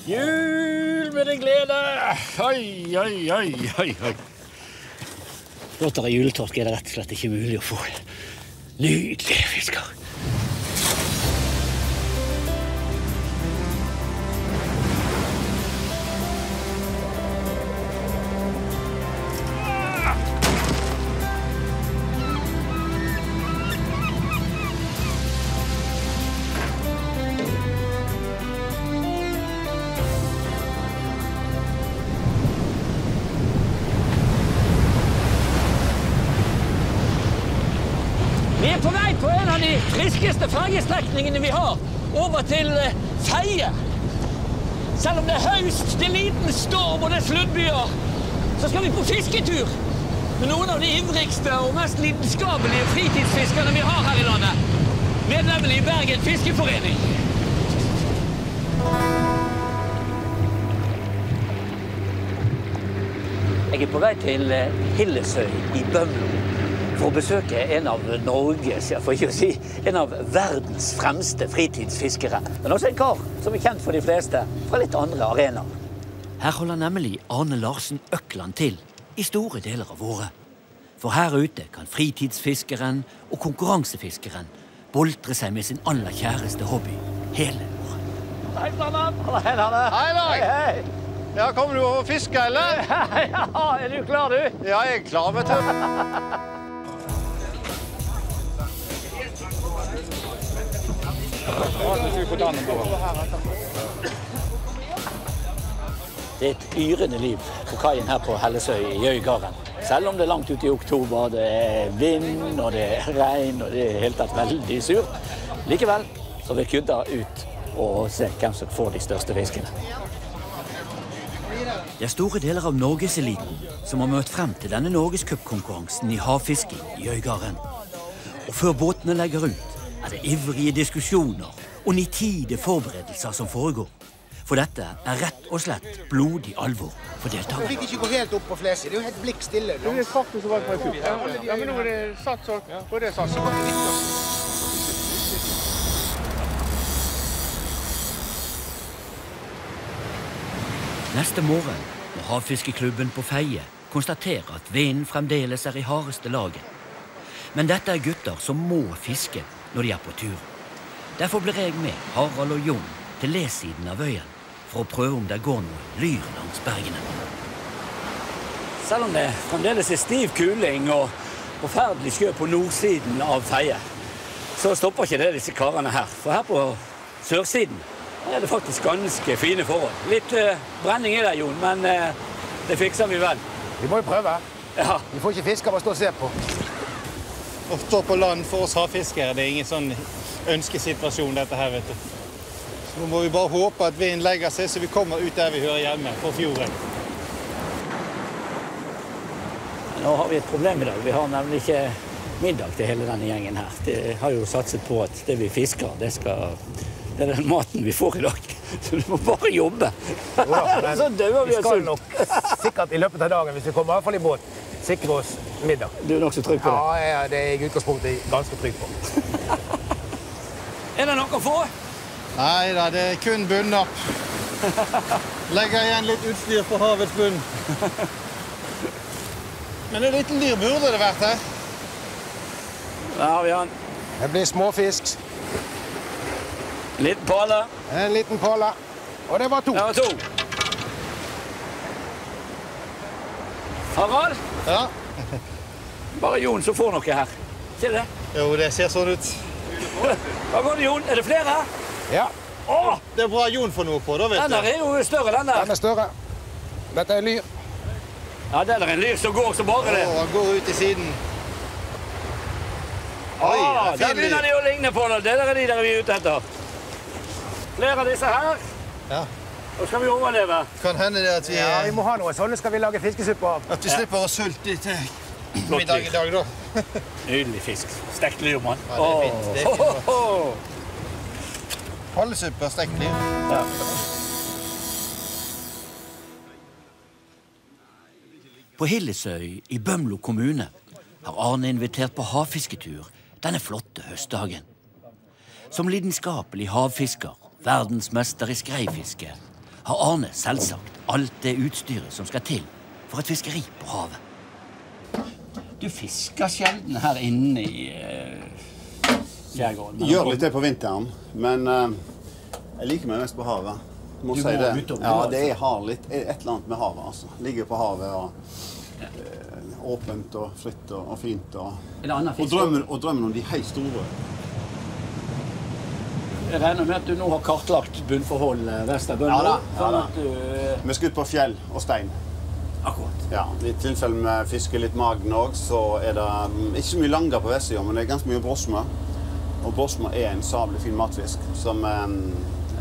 Jul med din glede! Oi, oi, oi, oi, oi. Låter av juletorsk det rett og slett ikke mulig å få. Nydelige fisker. Vi er på vei på en av de friskeste fergestrekningene vi har, over til Feie. Selv om det er høst, det er liten storm og det er sluddbyer, så skal vi på fisketur med noen av de ivrigste og mest lidenskabelige fritidsfiskerne vi har her i landet. Medlemmene i Bergen Fiskeforening. Jeg er på vei til Hillesøy i Bømlo for å besøke en av Norges, for ikke å si, en av verdens fremste fritidsfiskere. Men også en kar som er kjent for de fleste fra litt andre arenaer. Her holder nemlig Arne Larsen Økland til i store deler av året. For her ute kan fritidsfiskeren og konkurransefiskeren boltre seg med sin aller kjæreste hobby hele året. Hei, Stannan! Hei, Arne! Hei, Dag! Hei! Ja, kommer du over fiske, eller? Ja, er du klar, du? Ja, jeg er klar, vet du. Det er et yrende liv på kaien her på Hellesøy i Øygarden. Selv om det er langt ute i oktober, det er vind og det er regn og det er helt tatt veldig surt. Likevel så vil kudda ut og se hvem som får de største fiskene. Det er store deler av Norgeseliten som har møtt frem til denne Norgescupkonkurransen i havfisking i Øygarden. Og før båtene legger ut, er det ivrige diskusjoner og nitide forberedelser som foregår. For dette er rett og slett blodig alvor for deltakerne. Jeg fikk ikke gå helt opp på fleset. Det er jo helt blikk stille. Det er faktisk bare på en kupp. Ja, men nå er det satt så. Hvor er det satt så? Neste morgen må havfiskeklubben på Feie konstatere at vinden fremdeles er i hardeste laget. Men dette er gutter som må fiske når de er på tur. Derfor blir jeg med Harald og Jon til lesiden av øyen for å prøve om det går noe lyr langs bergene. Selv om det fremdeles er stiv kuling og forferdelig sjø på nordsiden av Feie, så stopper ikke det disse karene her. For her på sørsiden er det faktisk ganske fine forhold. Litt brenning er det, Jon, men det fikser vi vel. Vi må jo prøve. Ja. Vi får ikke fiske av å stå og se på. Å stå på land for oss havfiskere, det er ingen sånn ønskesituasjon dette her, vet du. Så nå må vi bare håpe at vinden legger seg, så vi kommer ut der vi hører hjemme, på fjorden. Nå har vi et problem i dag. Vi har nemlig ikke middag til hele denne gjengen her. De har jo satset på at det vi fisker, det er den maten vi får i dag. Så du må bare jobbe. Så døver vi Vi skal nok sikkert i løpet av dagen, hvis vi kommer i hvert fall i båt, sikre oss middag. Du er nok så trygg på det. Ja, det er jeg i utgangspunktet ganske trygg på. Er det noe å få? Nei da, det er kun bunnapp. Legger igjen litt utstyr på havets bunn. Men en liten dyr burde det vært her. Der har vi han. Det blir småfisk. Liten pale. En liten påle. Og det var 2. Der var 2. Harald? Ja. Bare Jon som får noe her. Ser du det? Jo, det ser sånn ut. Hva går det, Jon? Er det flere her? Ja, Åh! Det er bra Jon får noe på, da, vet Den der du. er jo større, den der. den er større. Dette er lyr. Ja, det er en lyr som går som bare det. Han går ut i siden. Åh, det er der fin begynner de å ligne på noe. Det der er de der vi er ute etter. Flere av disse her. Ja. Nå skal vi overleve. Kan hende det at vi, Ja, vi må ha noe sånn. Skal vi lage fiskesuppe av? at vi slipper å sulte til Flott middag i dag, da. Nydelig fisk. Stekt lyrmann. Ja, det er fint. Det er fint. Åh. Pallesuppe og stekt lyr. Ja. På Hillesøy i Bømlo kommune har Arne invitert på havfisketur denne flotte høstdagen. Som lidenskapelig havfisker verdensmester i skreifiske, har Arne selvsagt alt det utstyret som skal til for et fiskeri på havet. Du fisker sjelden her inne i skjærgården. Gjør litt det på vinteren, men jeg liker meg mest på havet. Må si det. Ja, det har litt et eller annet med havet, altså. Ligger på havet og åpent og fritt og fint. Og drømmen om de helt store. Jeg regner med at du nå har kartlagt bunnforhold vest av Bømlo. Ja da. Vi skal ut på fjell og stein. Akkurat. Ja, i tilfelle vi fisker litt magen også, så er det ikke så mye langer på vestsiden, men det er ganske mye brosme. Og brosme er en sabelig fin matfisk, som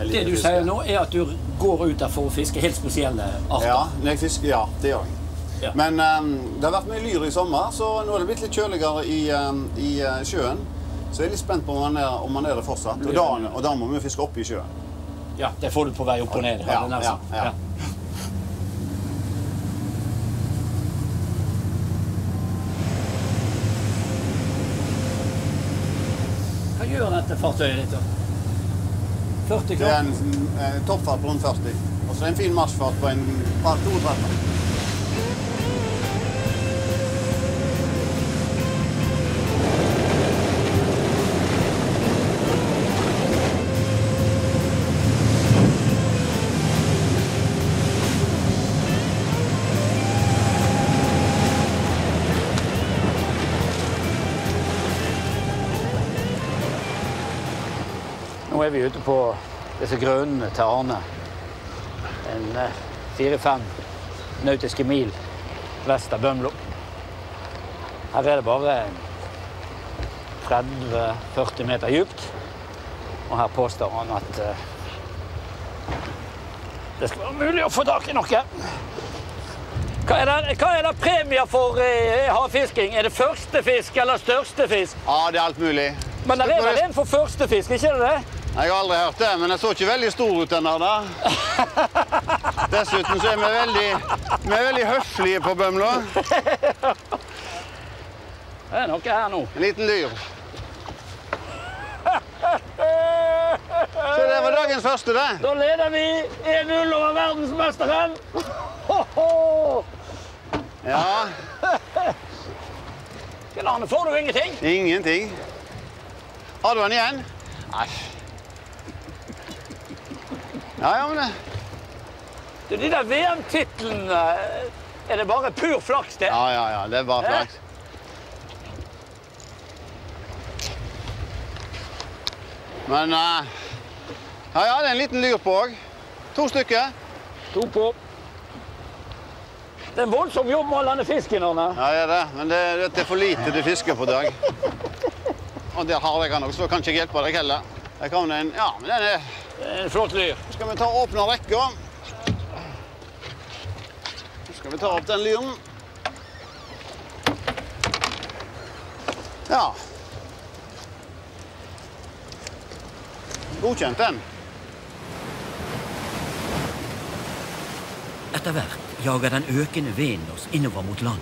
det du sier nå er at du går ut der for å fiske helt spesielle arter. Ja, når jeg fisker, ja, det gjør jeg. Ja. Men det har vært mye lyr i sommer, så nå er det blitt litt kjøligere i sjøen. Så jeg er litt spent på om man er det fortsatt. Og da må vi fiske opp i sjøen. Ja, det får du på vei opp og ned. Ja. Hva gjør dette fartøyet ditt da? 40 knop? Det er en toppfart på rundt 40. Og så er det en fin marsjfart på en par 32. Nå er vi ute på disse grønnene til Arne. En 4-5 nautiske mil vest av Bømlo. Her er det bare 30-40 meter dypt. Og her påstår han at det skal være mulig å få tak i noe. Hva er det premier for havfisking? Er det første fisk eller største fisk? Ja, det er alt mulig. Men det er vel en for første fisk, ikke det? Jeg har aldri hørt det, men jeg så ikke veldig stor ut den der da. Dessuten så er vi veldig høflige på Bømlo. Det er noe her nå. En liten lyr. Så det var dagens første, det. Da leder vi 1-0 over verdensmesteren. Ja. Arne, får du ingenting? Ingenting. Har du den igjen? Æsj. Ja, men det... Du, de der VM-titlene, er det bare pur flaks det? Ja, det er bare flaks. Men, ja, det er en liten lyr på også. 2 stykker. 2 på. Det er en voldsom jobb med all denne fisken, Arne. Ja, det er det. Men det er for lite du fisker på dag. Og der har jeg den også, så kan ikke hjelpe deg heller. Der kom det en, ja, men den er... Det er en flott lyr. Så skal vi ta og åpne rekka. Så skal vi ta opp den lyren. Ja. Godkjent den. Etter hvert jager den økende vinden oss innover mot land.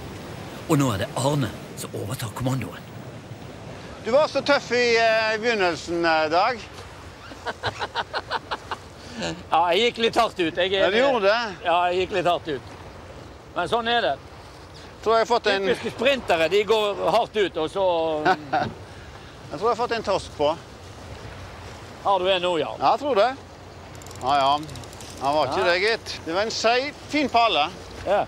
Og nå er det Arne som overtar kommandoen. Du var så tøff i begynnelsen, Dag. Ja, jeg gikk litt hardt ut. Ja, du gjorde det? Ja, jeg gikk litt hardt ut. Men sånn er det. Tror jeg har fått en... Typiske sprintere, de går hardt ut, og så... Jeg tror jeg har fått en torsk på. Har du en nå, ja? Ja, jeg tror det. Ja. Han var ikke det, gitt. Det var en fin palle. Ja.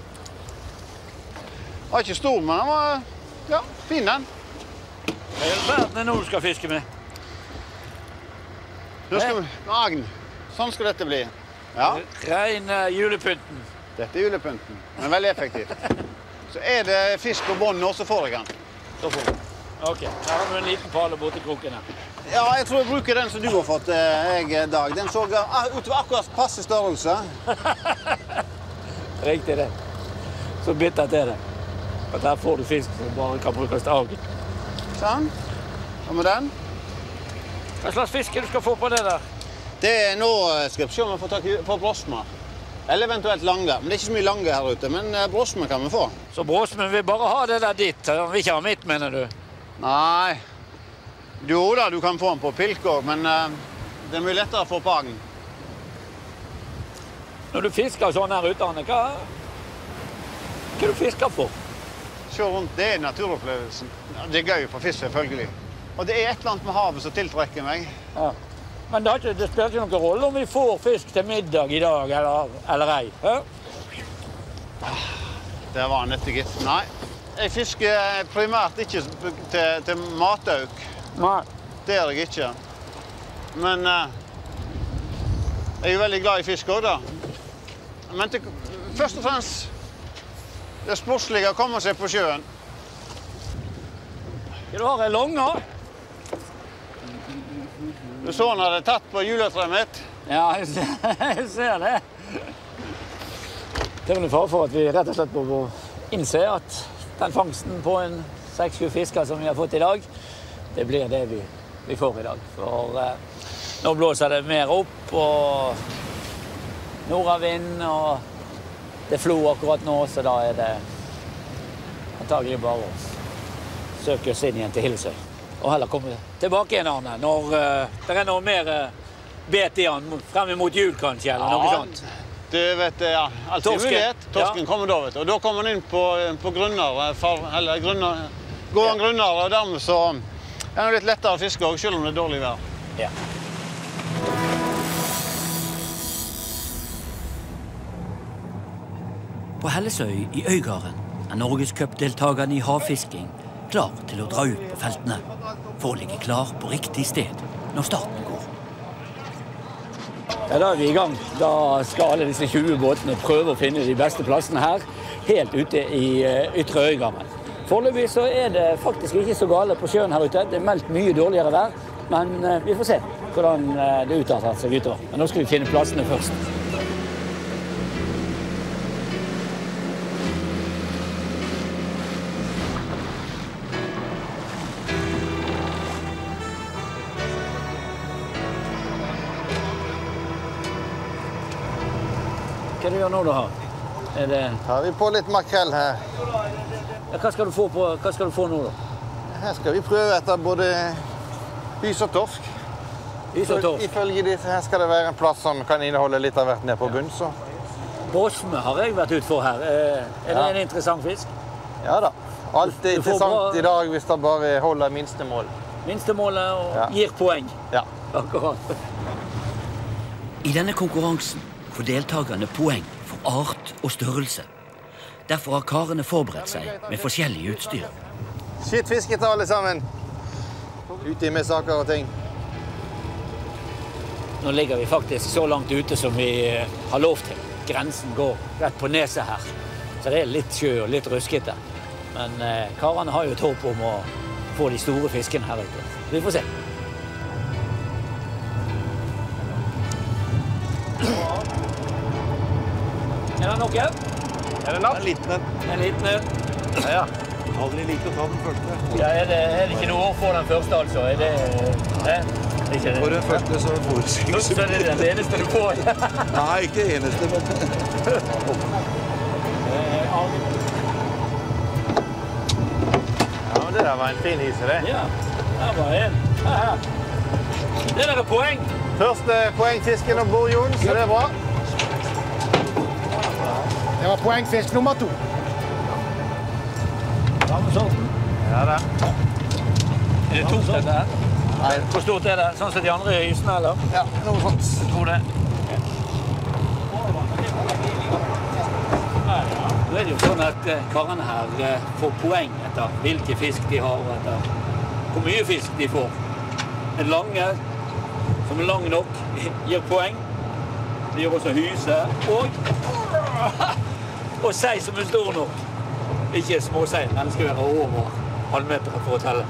Han var ikke stor, men han var... Ja, fin den. Hva er verden nå du skal fiske med? Nå skal vi... Agn. Sånn skal dette bli. Ja. Rein julepynten. Dette er julepynten, men veldig effektivt. Så er det fisk på bånd nå, så får jeg den. Så får du. Ok, her har du en liten palle borti kroken her. Ja, jeg tror jeg bruker den som du har fått, Dag. Den så utover akkurat passe størrelse. Riktig det. Så bittert er det. At her får du fisk som bare kan brukes til agn. Sånn. Og med den. Hva slags fisk du skal få på det der? Det er nå skal jeg se om jeg får tak på brosme. Eller eventuelt lange. Men det er ikke så mye lange her ute, men brosme kan vi få. Så brosmen vil bare ha det der ditt, han vil ikke ha mitt, mener du? Nei. Jo da, du kan få den på pilk også, men det er mye lettere å få på agn. Når du fisker sånn her ute, Arne, hva du fisker for? Se rundt, det er naturopplevelsen. Det er gøy for fisk, selvfølgelig. Og det er et eller annet med havet som tiltrekker meg. Ja. Men det spiller ikke noen rolle om vi får fisk til middag i dag, eller ei. Hæ? Det var nyttig, gitt. Nei, jeg fisker primært ikke til matauk. Nei. Det er jeg ikke. Men jeg er veldig glad i fisk også, da. Men først og fremst det sportslige å komme seg på sjøen. Du har en longe. Du så han hadde tatt på juletreet mitt. Ja, jeg ser det. Det er en fare for at vi rett og slett må innse at den fangsten på en 6-7 fisker som vi har fått i dag, det blir det vi får i dag. For nå blåser det mer opp, og nordavind, og det flo akkurat nå, så da er det antagelig bare å søke oss inn igjen til Hillesøy. Og heller komme tilbake igjen, Arne, når det er noe mer bet i han, frem mot jul kanskje, eller noe sånt. Du vet, ja, alltid mulighet. Torsken kommer da, vet du. Og da kommer han inn på grunner, går han grunner, og dermed så er det litt lettere å fiske også, selv om det er dårlig vær. Ja. På Hellesøy i Øygarden er Norgescupdeltakerne i havfisking klar til å dra ut på feltene for å ligge klar på riktig sted når starten går. Ja, da er vi i gang. Da skal alle disse 20 båtene prøve å finne de beste plassene her, helt ute i Ytre Øygarden. Foreløpig så er det faktisk ikke så gale på sjøen her ute. Det er meldt mye dårligere vær, men vi får se hvordan det utarter seg utover. Men nå skal vi finne plassene først. Hva er det du gjør nå, da? Har vi på litt makrell her. Ja, hva skal du få nå, da? Her skal vi prøve etter både hyse og torsk. Hyse og torsk? Ifølge disse her skal det være en plass som kan inneholde litt av hvert ned på bunn. Så. Båsme har jeg vært ute for her. Er det en interessant fisk? Ja da. Alt er interessant i dag hvis det bare holder minstemål. Minstemålet og gir poeng? Ja. Akkurat. I denne konkurransen får deltakerne poeng for art og størrelse. Derfor har karene forberedt seg med forskjellig utstyr. Skitt fisket alle sammen. Ute med saker og ting. Nå ligger vi faktisk så langt ute som vi har lov til. Grensen går rett på neset her. Så det er litt sjø og litt ruskete. Men karene har jo et håp om å få de store fiskene her ute. Vi får se. Er det noe? Er det natt? En liten en. Ja. Aldri likt å ta den første. Ja, er det ikke noe år for den første, altså? Er det ikke det? For den første så får du ikke Så er det eneste du får? Nei, ikke det eneste, men... Ja, men det der var en fin hise, det. Ja, der var en. Her. Det der er poeng. Første poengfisken om bord, Jon, så det er bra. Det var poengfisk nummer 2. Samme sorten. Ja da. Er det tungt dette her? Nei. Hvor stort er det? Sånn som de andre hysene, eller? Ja, noe sånt. Jeg tror det. Nå er det jo sånn at karene her får poeng etter hvilke fisk de har, og etter hvor mye fisk de får. En lange, som er lang nok, gir poeng. Det gjør også hyse, og sei som er stor nok. Ikke småsei, men det skal være over halvmeteren for å telle.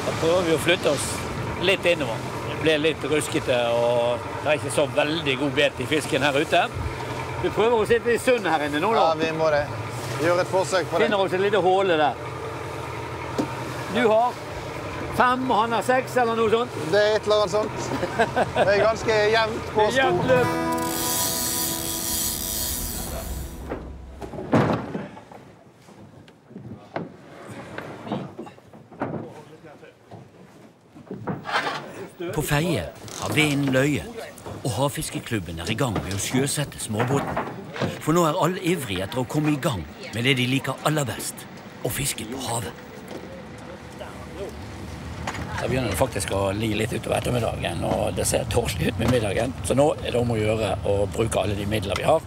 Da prøver vi å flytte oss litt innover. Det blir litt ruskete, og det er ikke så veldig god bet i fisken her ute. Vi prøver å sitte i sund her inne nå, da. Ja, vi må det. Gjør et forsøk på det. Finner oss et lite håle der. Du har 5, og han har 6, eller noe sånt. Det er et eller annet sånt. Det er ganske jevnt på Jevnt stor. løp. På Feie har vinden løyet, Og havfiskeklubben er i gang med å sjøsette småbåten. For nå er alle ivrige etter å komme i gang med det de liker aller best, å fiske på havet. Da begynner det faktisk å li litt utover ettermiddagen, og det ser torslig ut med middagen. Så nå er det om å gjøre å bruke alle de midler vi har.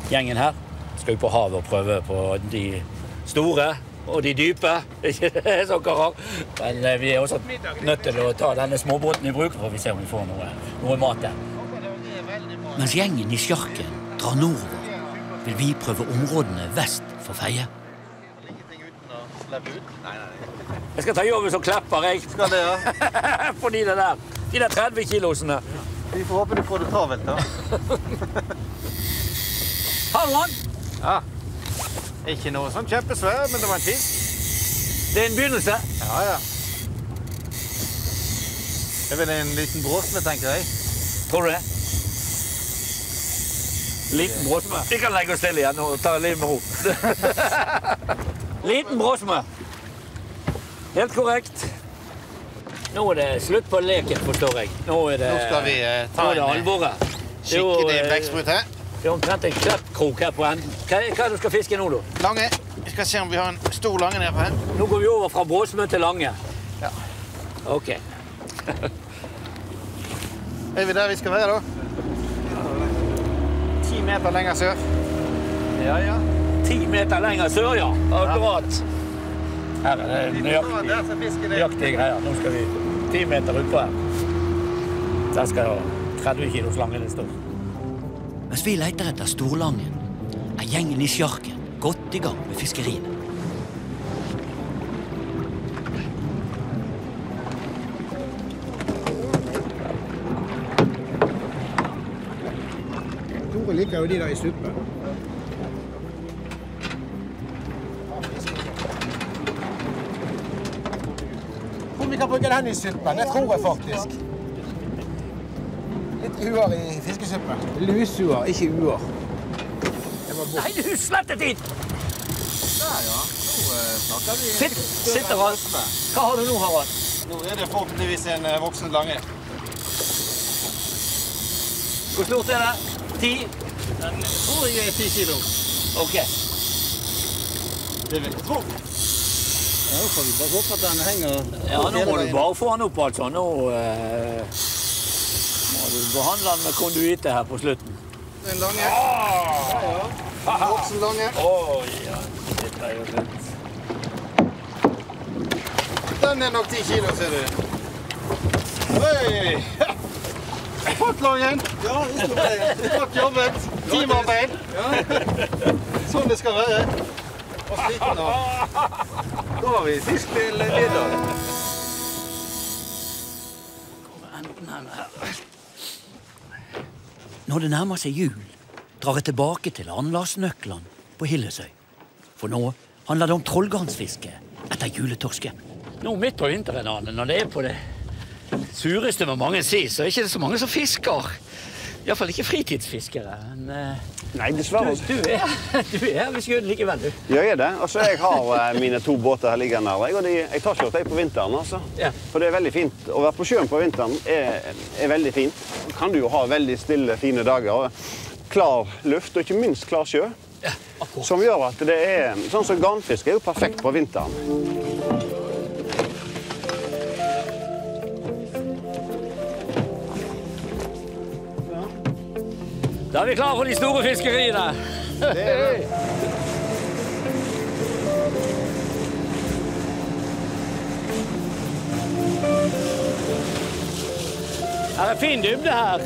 Gjengen her skal ut på havet og prøve på de store og de dype. Ikke sånn karer. Men vi er også nødt til å ta denne småbåten i bruk, for vi ser om vi får noe mat der. Mens gjengen i Sjarken drar nordover, vil vi prøve områdene vest for Feie. Jeg skal ta jobben som klepper, jeg. Skal det, ja? For de der 30 kilosene. Vi får håpe du får det travelt, da. Har du den? Ja. Ikke noe sånn kjempesvær, men det var en fisk. Det er en begynnelse. Ja, ja. Det er vel en liten bråsme, tenker jeg. Tror du det? Liten bråsme. Vi kan legge oss til igjen og ta livet med ro. Liten bråsme. Helt korrekt. Nå er det slutt på leken, forstår jeg. Nå skal vi ta en alvoret. skikkelig blekksprut her. Det er omtrent en kleppkrok her på enden. Hva er det du skal fiske nå, da? Lange. Vi skal se om vi har en stor lange nede på her. Nå går vi over fra bråsme til lange. Ja. Ok. Er vi der vi skal være, da? 10 meter lenger sør. Ja, ja. 10 meter lenger sør, ja. Akkurat. Her er det nøyaktige greier. Nå skal vi 10 meter utpå her. Der skal 30 kilos langen stå. Mens vi leter etter storlangen, er gjengen i Sjarken godt i gang med fiskeriene. Tore liker jo de der i suppe. Vi kan bruke den i suppen, det tror jeg faktisk. Litt uer i fiskesuppen. Lusuer, ikke uer. Nei, du slettet inn! Der, ja. Nå snakker vi... Sitt, Harald. Hva har du nå, Harald? Nå er det forhåpentligvis en voksen lange. Hvor stort er det? 10? Den tror jeg er 10 kilo. Ok. Det vil jeg tro. Ja, nå får vi bare håpe at den henger... Ja, nå må du bare få den opp, altså. Nå må du behandle den med konduite her på slutten. Den lange. Ja. Voksen lange. Ja. Dette er jo slutt. Den er nok 10 kilo, ser du. Oi! Fått langen. Ja, det skal være. Takk jobbet. Teamarbeid. Ja. Sånn det skal være. Og sliten nå. Da har vi fisk til middag. Når det nærmer seg jul, drar jeg tilbake til anlagsnøklene på Hillesøy. For nå handler det om trollgarnsfiske etter juletorske. Nå midt på vinteren, Arne, når det er på det sureste med mange si, så er det ikke så mange som fisker. I hvert fall ikke fritidsfiskere. Nei, dessverre. Du er ved sjøen likevel, du. Jeg er det. Altså, jeg har mine 2 båter her liggende her, og jeg tar ikke dem på vinteren, altså. Ja. For det er veldig fint. Å være på sjøen på vinteren er veldig fint. Så kan du jo ha veldig stille, fine dager, klar luft, og ikke minst klar sjø. Ja, akkurat. Som gjør at det er, sånn som garnfiske er jo perfekt på vinteren. Da er vi klare for de store fiskeriene. Det er det. Her er fin dybde her.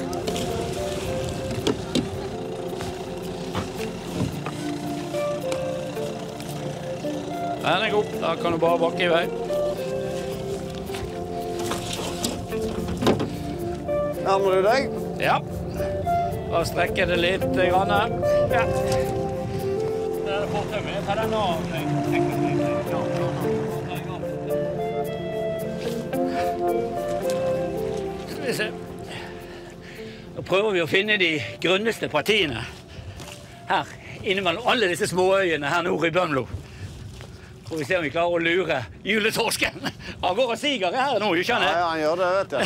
Den er god. Da kan du bare bakke i vei. Nærmer du deg? Ja. Da strekker det litt grann. Ja. Det er det fortøy med. Ta den av. Skal vi se. Nå prøver vi å finne de grunneste partiene. Her, innimellom alle disse småøyene her nord i Bømlo. Får vi se om vi klarer å lure juletorsken. Han går og siger her nå, ikke han? Ja, han gjør det, vet du.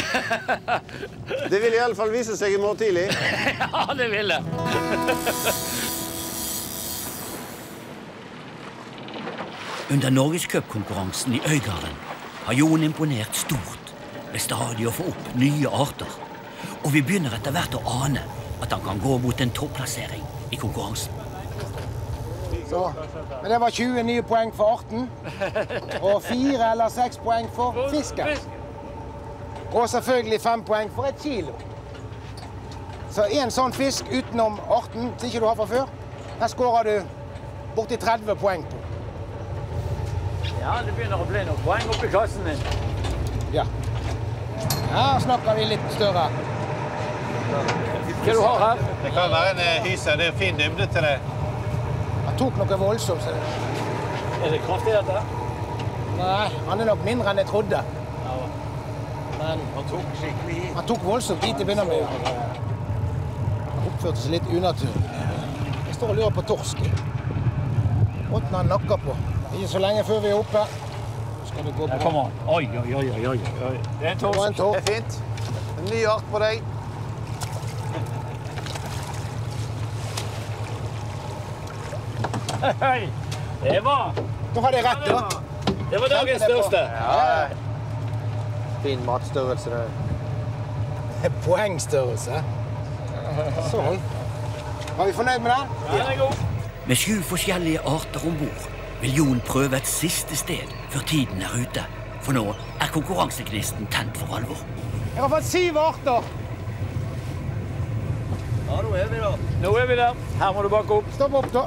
Det vil i alle fall vise seg i morgen tidlig. Ja, det vil det. Under Norgescupkonkurransen i Øygarden har Jon imponert stort ved stadig å få opp nye arter. Og vi begynner etter hvert å ane at han kan gå mot en topplassering i konkurransen. Så, men det var 20 nye poeng for arten, og 4 eller 6 poeng for fisken. Og selvfølgelig 5 poeng for 1 kilo. Så en sånn fisk utenom arten, som ikke du har fra før, der skårer du borti 30 poeng på. Ja, det begynner å bli noen poeng oppi kassen din. Ja. Her snakker vi litt større. Hva du har her? Det kan være en hyse. Det er fin dybde til det. Han tok noe voldsomt. Så. Er det kraftig dette? Nei, han er nok mindre enn jeg trodde. Men han tok voldsomt dit til å begynne med. Han oppførte seg litt unaturlig. Jeg står og lurer på torsk. Åtten han nakker på. Ikke så lenge før vi er oppe. Så skal vi gå på. Kom an. Oi. Det er en torsk. Og en torsk. Det er fint. En ny art på deg. Hei, det var Nå hadde jeg rett, da. Det var dagens største. Ja. Fin matstørrelse det. Poengstørrelse. Sånn. Var vi fornøyd med den? Den er god. Med 7 forskjellige arter ombord vil Jon prøve et siste sted før tiden er ute. For nå er konkurransegnisten tent for alvor. Jeg har fått 7 arter. Ja, nå er vi der. Nå er vi der. Her må du bakke opp. Stopp opp, da.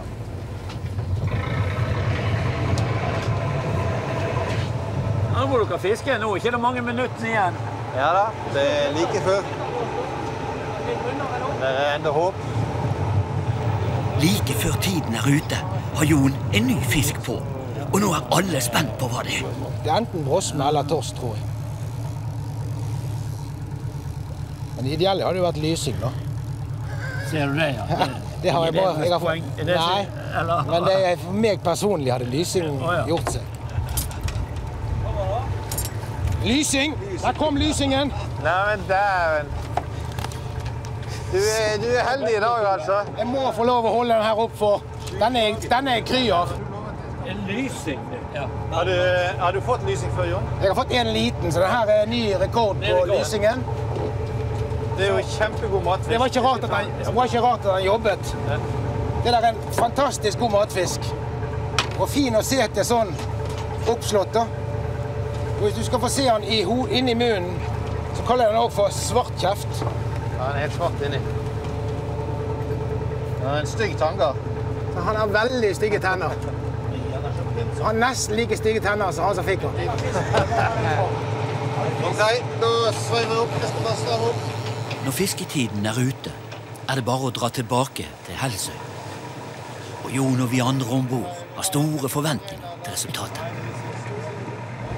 Nå må du fiske. Nå er ikke det mange minuttene igjen. Ja da, det er like før. Det er enda håp. Like før tiden er ute har Jon en ny fisk på. Og nå er alle spent på hva det er. Det er enten brosme eller torsk, tror jeg. Men det ideelle hadde jo vært lysing, da. Ser du det, ja? Det har jeg bare... Jeg har, poeng? Er det nei, eller? men det er for meg personlig hadde lysing gjort seg. Lysing! Der kom lysingen! Nei, men dæven. Du er heldig i dag, altså. Jeg må få lov å holde den her opp, for den er kry av. En lysing, ja. Har du fått lysing før, Jon? Jeg har fått en liten, så denne er ny rekord på lysingen. Det er jo kjempegod matfisk. Det var ikke rart at han jobbet. Det der er en fantastisk god matfisk. Og fin å se til sånn oppslått, da. Og hvis du skal få se han inn i munnen, så kaller jeg den også for svartkjeft. Ja, han er helt svart inni. Han er en stygg tanger. Han har veldig stygge tenner. Han har nesten like stygge tenner som han som fikk han. Ok, da sveiver vi opp. Jeg skal bare slå opp. Når fisketiden er ute, er det bare å dra tilbake til Helsøy. Og Jon og vi andre ombord har store forventninger til resultatet.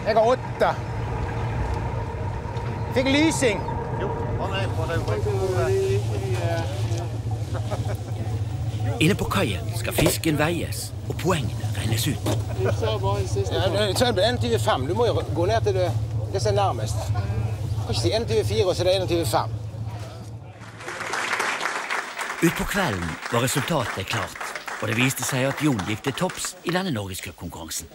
Jeg har 8. Fikk lysing. Jo, han er på det. Inne på kaien skal fisken veies, og poengene regnes ut. Så er det 21,5. Du må jo gå ned til det som er nærmest. Du kan ikke si 21,4, og så er det 21,5. Utpå kvelden var resultatet klart, og det viste seg at Jon gikk til topps i denne Norgescupkonkurransen.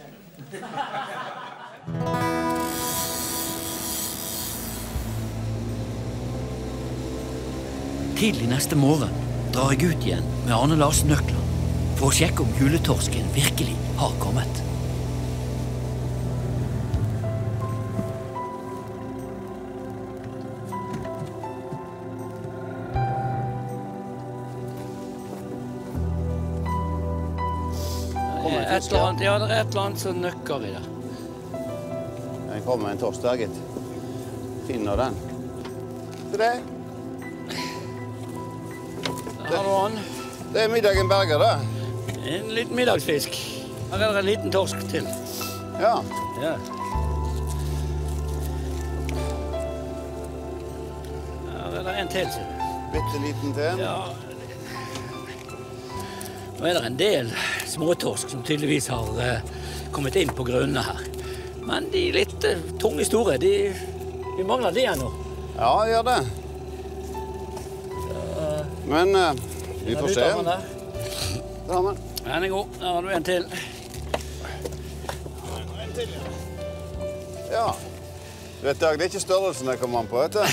Tidlig neste morgen drar jeg ut igjen med Arne Lars Nøkland for å sjekke om juletorsken virkelig har kommet. Ja, det er et eller annet som nøkker i det. Den kommer en torsk der, gitt. Finner den. Se det. Her har du han. Det er middagen berger, da. En liten middagsfisk. Her er det en liten torsk til. Ja. Ja. Her er det en til, ser du. Bitte liten til. Ja. Nå er det en del småtorsk som tydeligvis har kommet inn på grunnene her. Men de litt tunge store, vi mangler det ennå. Ja, gjør det. Men vi får se. Den er god. Der har du en til. Ja. Vet du, det er ikke størrelsen jeg kommer an på, vet du.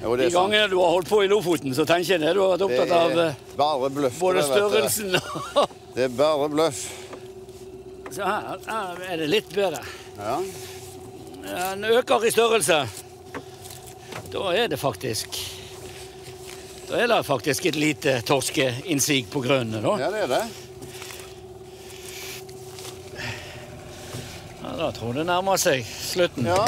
De gangene du har holdt på i Lofoten, så tenker jeg det. Du har vært opptatt av bare bløff, både størrelsen og... Det er bare bløff. Så her er det litt bedre. Ja. Den øker i størrelse. Da er det faktisk et lite torskeinnsig på grønne, da. Ja, det er det. Ja, da tror jeg det nærmer seg slutten. Ja.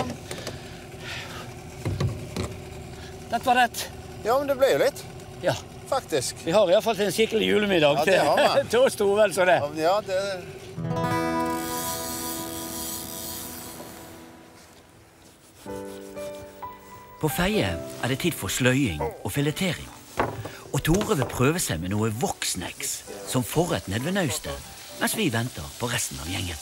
Dette var det. Ja, men det ble jo litt. Ja. Faktisk. Vi har i hvert fall til en skikkelig julemiddag til oss to, vel så det. Ja, det... På Feie er det tid for sløying og filetering. Og Tore vil prøve seg med noe voksneks som forrett ned ved naustet, mens vi venter på resten av gjengen.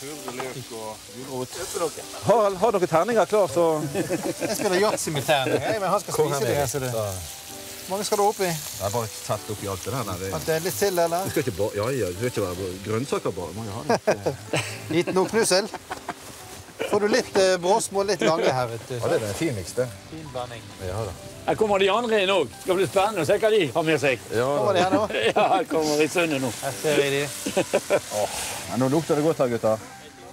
Har dere terninger klar, så... Jeg spiller yatzy med terninger, men han skal spise det. Hvor mange skal du oppi? Jeg har bare tatt oppi alt det der. At det er litt til, eller? Du skal ikke bare... Ja, du vet ikke hva grønnsaker bare. Mange har det. Litt noe knussel. Får du litt bråsmål, litt lange her, vet du. Ja, det er det finligste. Fin blanding. Ja da. Her kommer de andre inn også. Det skal bli spennende å se hva de har med seg. Ja, kommer de her nå? Ja, her kommer Ritsundet nå. Her ser vi de. Nå lukter det godt her, gutter.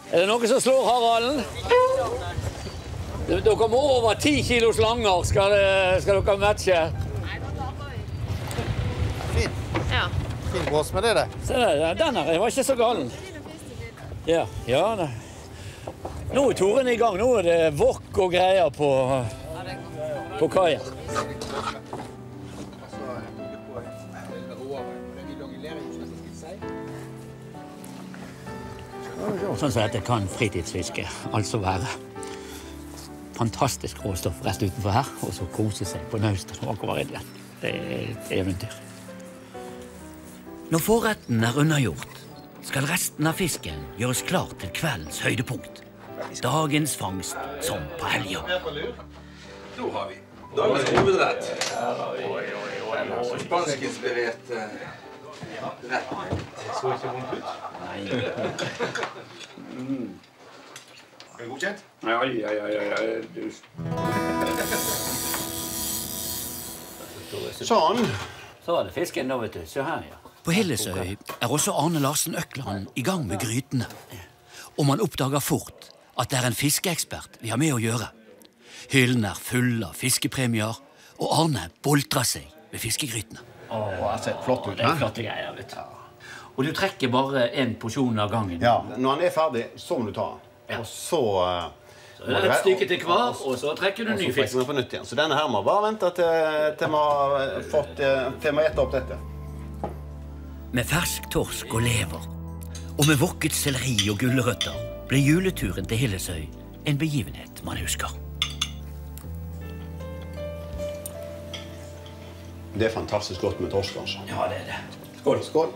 Er det noe som slår Haralden? Dere kommer over 10 kilos langer. Skal dere matche? Fin. Ja. Fin brås med det, det. Se der, den her var ikke så galen. Ja, det. Nå er turen i gang. Nå er det wok og greier på kaia. Sånn som dette kan fritidsfiske altså være. Fantastisk råstoff rett utenfor her, og så kose seg på naustet og kommer inn igjen. Det er et eventyr. Når forretten er unnagjort, skal resten av fisken gjøres klar til kveldens høydepunkt. Dagens fangst som på helga. Da har vi dagens hovedrett. Spanskinspirert rett. Det så ikke vondt ut. Nei. Er det godkjent? Ja. Sånn. Så var det fisken da, vet du. Se her, ja. På Hillesøy er også Arne Larsen Økland i gang med grytene. Og man oppdager fort at det er en fiskeekspert vi har med å gjøre. Hyllen er full av fiskepremier, og Arne boltrer seg ved fiskegrytene. Det ser flott ut. Det er flotte greier, vet du. Og du trekker bare en porsjon av gangen. Ja, når han er ferdig, så må du ta den. Ja. Og så... Så det er et stykke til hver, og så trekker du ny fisk. På nytt igjen. Så denne her må bare vente til vi har gjettet opp dette. Med fersk torsk og lever, og med vokket selleri og gulrøtter, ble juleturen til Hillesøy en begivenhet man husker. Det er fantastisk godt med torsk, altså. Ja, det er det. Skål. Skål.